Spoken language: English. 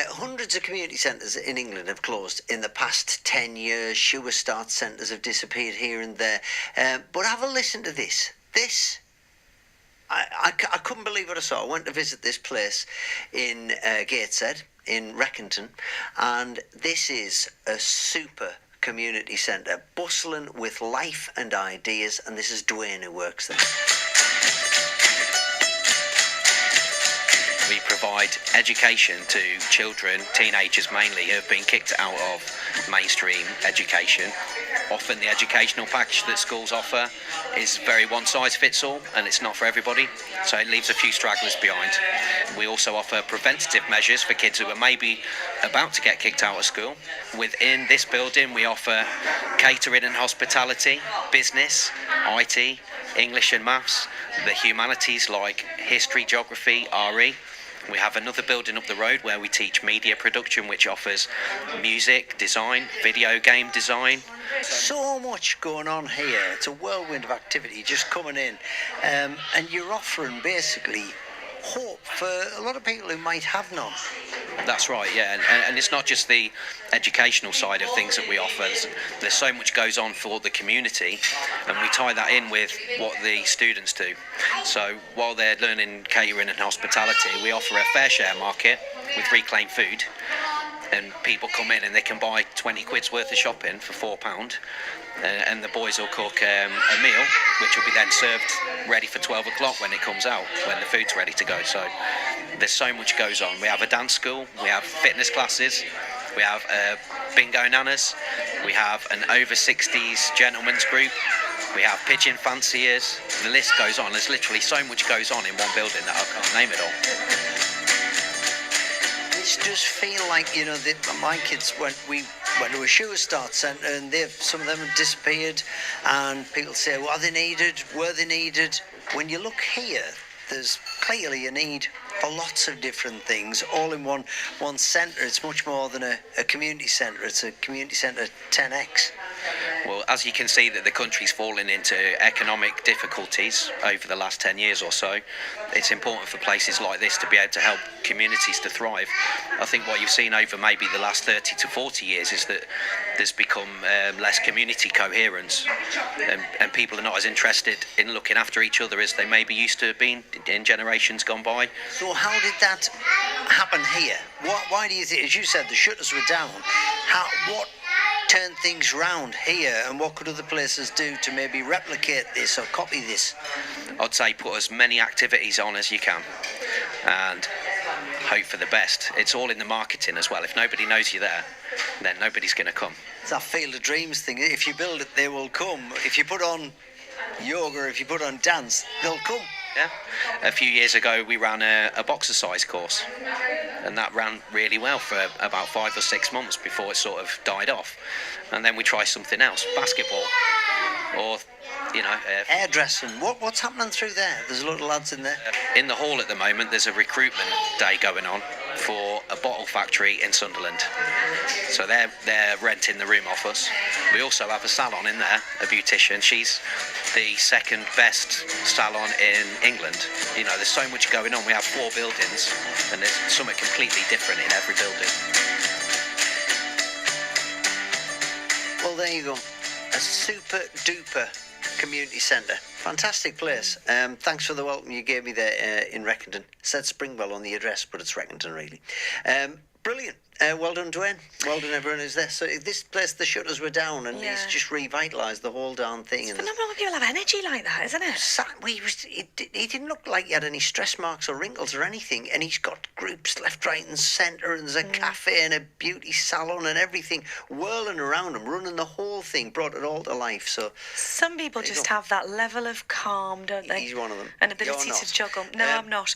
Hundreds of community centres in England have closed in the past 10 years. Sure start centres have disappeared here and there. But have a listen to this. I couldn't believe what I saw. I went to visit this place in Gateshead, in Reckington, and this is a super community centre, bustling with life and ideas, and this is Duane who works there. We provide education to children, teenagers mainly, who have been kicked out of mainstream education. Often the educational package that schools offer is very one-size-fits-all, and it's not for everybody, so it leaves a few stragglers behind. We also offer preventative measures for kids who are maybe about to get kicked out of school. Within this building, we offer catering and hospitality, business, IT, English and maths, the humanities like history, geography, RE. We have another building up the road where we teach media production, which offers music, design, video game design. So much going on here. It's a whirlwind of activity just coming in. And you're offering basically hope for a lot of people who might have none. That's right, yeah, and it's not just the educational side of things that we offer. There's so much goes on for the community, and we tie that in with what the students do. So while they're learning catering and hospitality, we offer a fair share market with reclaimed food, and people come in and they can buy 20 quid's worth of shopping for £4, and the boys will cook a meal which will be then served ready for 12 o'clock when it comes out, when the food's ready to go. So there's so much goes on. We have a dance school, we have fitness classes, we have bingo nanas, we have an over 60s gentlemen's group, we have pigeon fanciers. The list goes on. There's literally so much goes on in one building that I can't name it all. It does feel like, you know, my kids went to a sure start centre, and some of them have disappeared, and people say, well, are they needed? Were they needed? When you look here, there's clearly a need for lots of different things, all in one centre. It's much more than a community centre. It's a community centre 10x. Well, as you can see that the country's fallen into economic difficulties over the last 10 years or so, it's important for places like this to be able to help communities to thrive. I think what you've seen over maybe the last 30 to 40 years is that there's become less community coherence, and people are not as interested in looking after each other as they maybe used to have been in generations gone by. So how did that happen here? Why do you think, as you said, the shutters were down? What turned things round here, and what could other places do to maybe replicate this or copy this? I'd say put as many activities on as you can and hope for the best. It's all in the marketing as well. If nobody knows you're there, then nobody's going to come. It's that field of dreams thing. If you build it, they will come. If you put on yoga, if you put on dance, they'll come. Yeah. A few years ago we ran a boxercise course, and that ran really well for about 5 or 6 months before it sort of died off. And then we tried something else, basketball, or hairdressing. What's happening through there? There's a lot of lads in there. In the hall at the moment there's a recruitment day going on for a bottle factory in Sunderland. So they're renting the room off us. We also have a salon in there, a beautician. She's the second best salon in England. You know, there's so much going on. We have 4 buildings, and there's something completely different in every building. Well, there you go. A super duper community centre. Fantastic place. Thanks for the welcome you gave me there in Reckington. It said Springwell on the address, but it's Reckington really. Brilliant. Well done, Duane. Well done, everyone who's there. So this place, the shutters were down, and it's just revitalised the whole darn thing. It's phenomenal when people have energy like that, isn't it? He didn't look like he had any stress marks or wrinkles or anything, and he's got groups left, right and centre, and there's a cafe and a beauty salon and everything whirling around him, running the whole thing, brought it all to life. So some people just have that level of calm, don't they? He's one of them. An ability to juggle. No, I'm not.